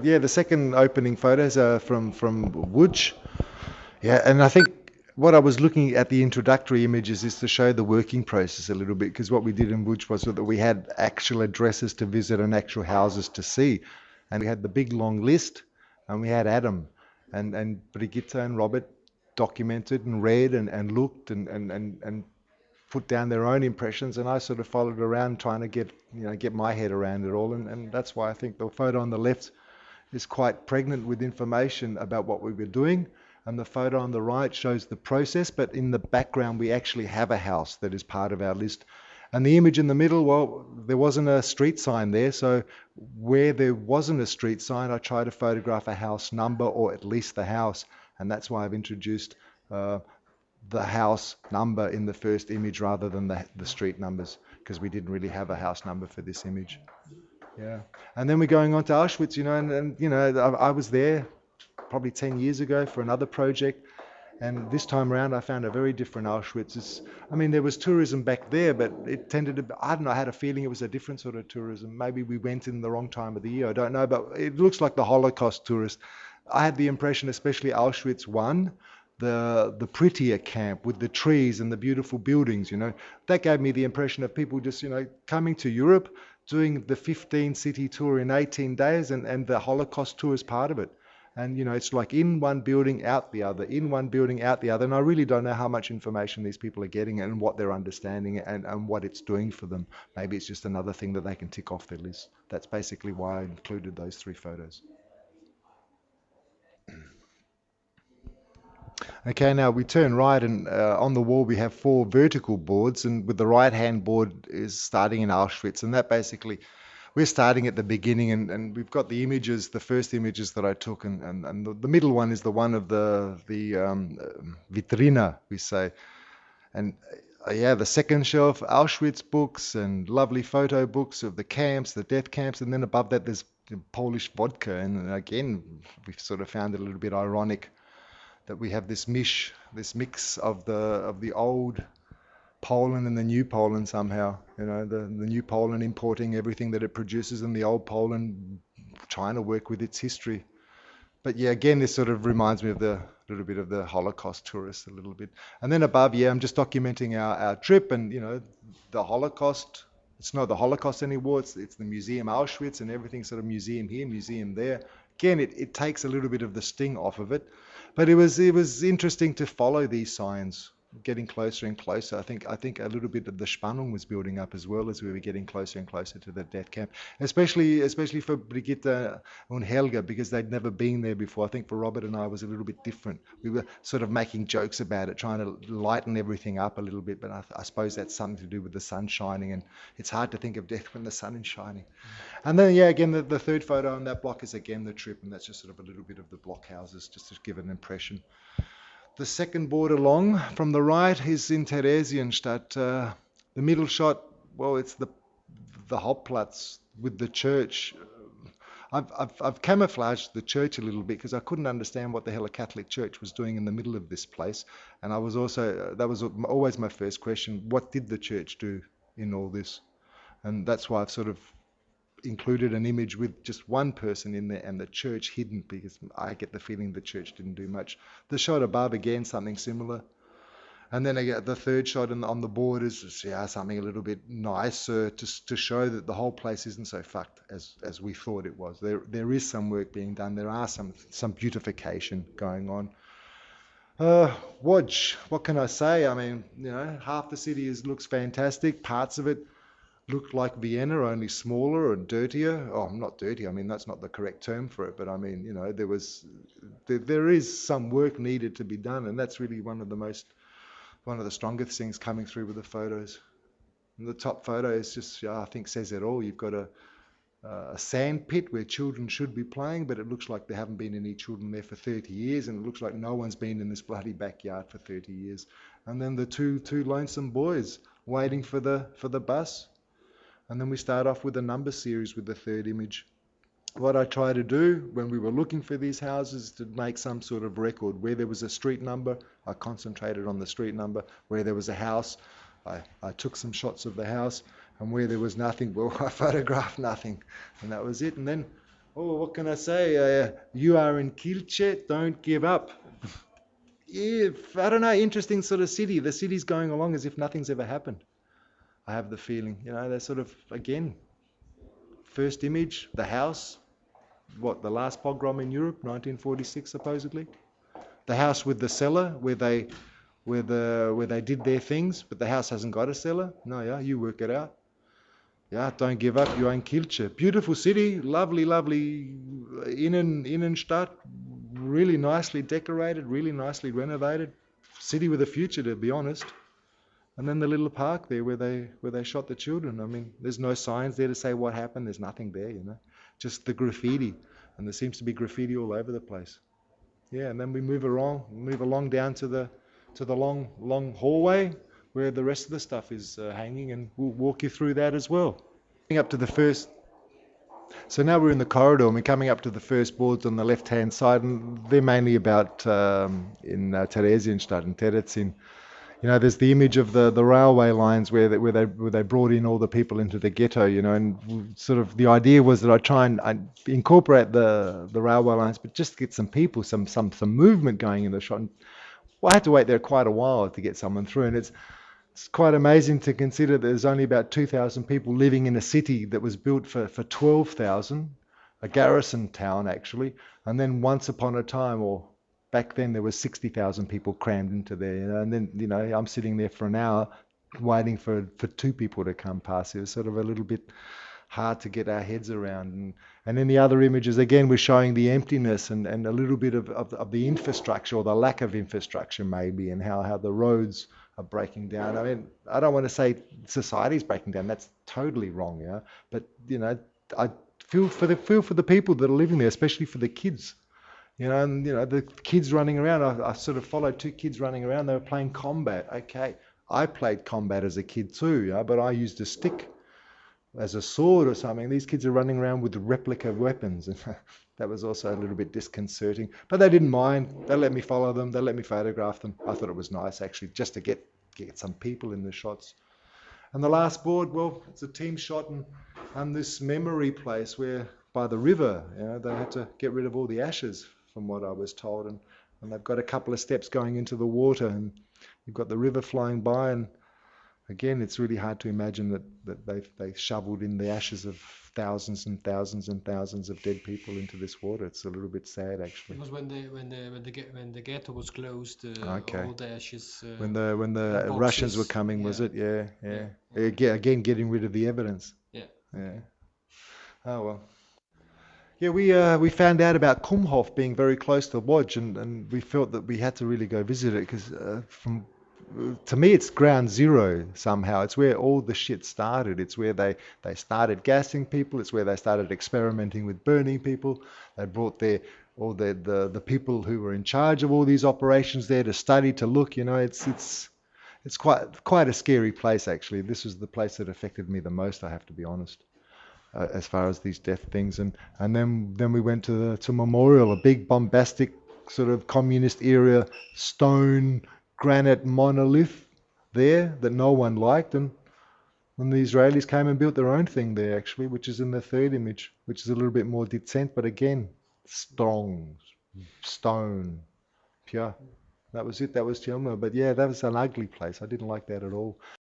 Yeah, the second opening photos are from Łódź. Yeah, and I think what I was looking at the introductory images is to show the working process a little bit, because what we did in Łódź was that we had actual addresses to visit and actual houses to see. And we had the big long list, and we had Adam and Brigitte and Robert documented and read and looked and put down their own impressions, and I sort of followed around trying to get my head around it all, and that's why I think the photo on the left is quite pregnant with information about what we were doing, and the photo on the right shows the process, but in the background we actually have a house that is part of our list. And the image in the middle, well, there wasn't a street sign there, so where there wasn't a street sign, I tried to photograph a house number or at least the house, and that's why I've introduced uh, the house number in the first image rather than the street numbers, because we didn't really have a house number for this image. Yeah. And then we're going on to Auschwitz, I was there probably 10 years ago for another project. And this time around, I found a very different Auschwitz. There was tourism back there, but it tended to, I don't know, I had a feeling it was a different sort of tourism. Maybe we went in the wrong time of the year, I don't know, but it looks like the Holocaust tourist. I had the impression, especially Auschwitz 1, the prettier camp with the trees and the beautiful buildings, that gave me the impression of people just, coming to Europe, doing the 15 city tour in 18 days, and the Holocaust tour is part of it. And, it's like in one building, out the other, in one building, out the other. And I really don't know how much information these people are getting and what they're understanding and what it's doing for them. Maybe it's just another thing that they can tick off their list. That's basically why I included those 3 photos. Okay, now we turn right, and on the wall we have 4 vertical boards, and with the right hand board is starting in Auschwitz, and that basically we're starting at the beginning, and we've got the images, the first images that I took, and the middle one is the one of the vitrina, we say. And yeah, the second shelf, Auschwitz books and lovely photo books of the camps, the death camps, and then above that there's Polish vodka. And again, we've sort of found it a little bit ironic that we have this mix of the old Poland and the new Poland somehow. The new Poland importing everything that it produces, and the old Poland trying to work with its history. But yeah, again, this sort of reminds me of the little bit of the Holocaust tourist a little bit. And then above, yeah, I'm just documenting our trip, and the Holocaust. It's not the Holocaust anymore. It's the Museum Auschwitz, and everything sort of museum here, museum there. Again, it takes a little bit of the sting off of it, but it was interesting to follow these signs, getting closer and closer. I think a little bit of the Spannung was building up as well as we were getting closer and closer to the death camp, especially for Brigitte and Helga, because they'd never been there before. I think for Robert and I it was a little bit different. We were sort of making jokes about it, trying to lighten everything up a little bit, but I suppose that's something to do with the sun shining, and it's hard to think of death when the sun is shining. And then, yeah, again, the third photo on that block is again the trip, and that's just sort of a little bit of the blockhouses, just to give an impression. The second board along from the right is in Theresienstadt. The middle shot, well, it's the Hauptplatz with the church. I've camouflaged the church a little bit because I couldn't understand what the hell a Catholic church was doing in the middle of this place. And I was also, that was always my first question, what did the church do in all this? And that's why I've sort of included an image with just one person in there and the church hidden, because I get the feeling the church didn't do much. The shot above, again, something similar. And then again, the third shot on the board is just, yeah, something a little bit nicer to show that the whole place isn't so fucked as we thought it was. There is some work being done. There are some beautification going on. Łódź, what can I say? I mean, half the city looks fantastic. Parts of it looked like Vienna, only smaller and dirtier. Oh, not dirty. I mean, that's not the correct term for it. But I mean, there is some work needed to be done, and that's really one of the strongest things coming through with the photos. And the top photo is just, I think, says it all. You've got a sand pit where children should be playing, but it looks like there haven't been any children there for 30 years, and it looks like no one's been in this bloody backyard for 30 years. And then the two lonesome boys waiting for the bus. And then we start off with a number series with the third image. What I try to do when we were looking for these houses is to make some sort of record. Where there was a street number, I concentrated on the street number. Where there was a house, I took some shots of the house. And where there was nothing, well, I photographed nothing. And that was it. And then oh, what can I say? You are in Kilche, don't give up. Yeah, I don't know, interesting sort of city. The city's going along as if nothing's ever happened. I have the feeling, they're sort of, again, first image, the house, the last pogrom in Europe, 1946 supposedly. The house with the cellar where they did their things, but the house hasn't got a cellar. No, yeah, you work it out. Yeah, don't give up. You're in Kilche. Beautiful city, lovely, lovely Innenstadt, really nicely decorated, really nicely renovated. City with a future, to be honest. And then the little park there where they shot the children. I mean, there's no signs there to say what happened. There's nothing there, just the graffiti, and there seems to be graffiti all over the place. Yeah, and then we move along down to the long hallway where the rest of the stuff is hanging, and we'll walk you through that as well. Up to the first. So now we're in the corridor, and we're coming up to the first boards on the left-hand side, and they're mainly about in Theresienstadt and Terezin. There's the image of the railway lines where they brought in all the people into the ghetto, and sort of the idea was that I try and incorporate the railway lines, but just get some people, some movement going in the shot. And, well, I had to wait there quite a while to get someone through, and it's quite amazing to consider there's only about 2,000 people living in a city that was built for 12,000, a garrison town actually, and then once upon a time, or back then, there was 60,000 people crammed into there, and then I'm sitting there for an hour waiting for two people to come past. It was sort of a little bit hard to get our heads around. And in the other images, again, we're showing the emptiness and a little bit of the infrastructure, or the lack of infrastructure maybe, and how the roads are breaking down. I mean, I don't want to say society's breaking down. That's totally wrong, But I feel for the people that are living there, especially for the kids. And the kids running around. I sort of followed two kids running around. They were playing combat. Okay, I played combat as a kid too, but I used a stick as a sword or something. These kids are running around with replica weapons, and that was also a little bit disconcerting. But they didn't mind. They let me follow them. They let me photograph them. I thought it was nice actually, just to get some people in the shots. And the last board, well, it's a team shot and this memory place where by the river, they had to get rid of all the ashes, from what I was told, and they've got a couple of steps going into the water, and you've got the river flowing by, and again, it's really hard to imagine that they shoveled in the ashes of thousands and thousands and thousands of dead people into this water. It's a little bit sad, actually. Because when the ghetto was closed, Okay. all the ashes. When the boxes, Russians were coming, was it? Yeah. Again, getting rid of the evidence. Yeah. Oh well. Yeah, we found out about Kumhof being very close to Łódź, and we felt that we had to really go visit it because to me it's ground zero somehow. It's where all the shit started. It's where they started gassing people. It's where they started experimenting with burning people. They brought all the people who were in charge of all these operations there to study, to look. It's quite a scary place actually. This was the place that affected me the most, I have to be honest. As far as these death things, and then we went to Memorial, a big bombastic sort of communist era stone granite monolith there that no one liked, and the Israelis came and built their own thing there actually, which is in the third image, which is a little bit more decent, but again, strong stone, pure. That was it. That was Chelmno. But yeah, that was an ugly place. I didn't like that at all.